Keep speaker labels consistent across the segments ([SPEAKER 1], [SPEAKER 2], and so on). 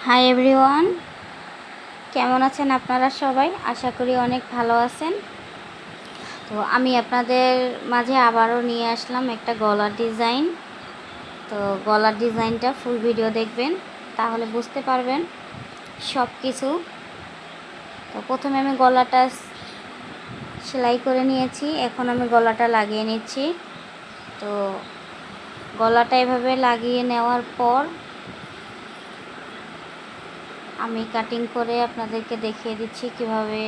[SPEAKER 1] Hi everyone, কেমন আছেন আপনারা সবাই? আশা করি অনেক ভালো আছেন। তো আমি আপনাদের মাঝে আবারও নিয়ে আসলাম একটা গলার ডিজাইন। তো গলার ডিজাইনটা ফুল ভিডিও দেখবেন, তাহলে বুঝতে পারবেন সব কিছু। তো প্রথমে আমি গলাটা সেলাই করে নিয়েছি, এখন আমি গলাটা লাগিয়ে নিচ্ছি। তো গলাটা এভাবে লাগিয়ে নেওয়ার পর আমি কাটিং করে আপনাদেরকে দেখিয়ে দিচ্ছি কিভাবে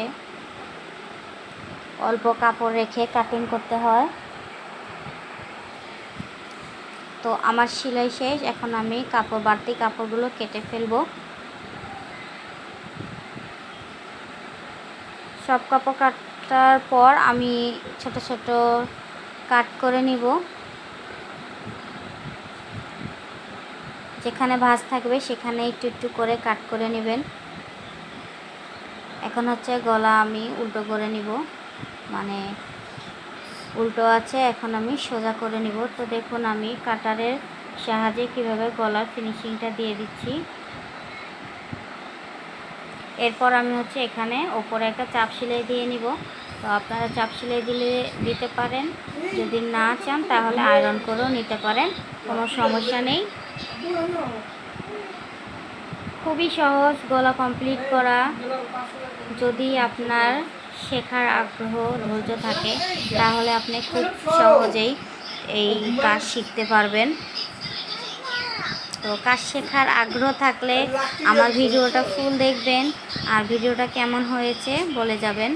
[SPEAKER 1] অল্প কাপড় রেখে কাটিং করতে হয়। তো আমার সেলাই শেষ, এখন আমি বাড়তি কাপড়গুলো কেটে ফেলবো। সব কাপড় কাটার পর আমি ছোট ছোট কাট করে নিব। যেখানে ভাঁজ থাকবে সেখানে একটু একটু করে কাট করে নেবেন। এখন হচ্ছে গলা আমি উল্টো করে নিব, মানে উল্টো আছে, এখন আমি সোজা করে নিব। তো দেখুন আমি কাটারের সাহায্যে কিভাবে গলার ফিনিশিংটা দিয়ে দিচ্ছি। এরপর আমি এখানে ওপরে একটা চাপ সেলাই দিয়ে নিব। তো আপনারা চাপ সেলাই দিতে পারেন, যদি না চান তাহলে আয়রন করেও নিতে পারেন, কোনো সমস্যা নেই। খুবই সহজ গলা কমপ্লিট করা। যদি আপনার শেখার আগ্রহ ধৈর্য থাকে তাহলে আপনি খুব সহজেই এই কাজ শিখতে পারবেন। তো কাজ শেখার আগ্রহ থাকলে আমার ভিডিওটা ফুল দেখবেন, আর ভিডিওটা কেমন হয়েছে বলে যাবেন।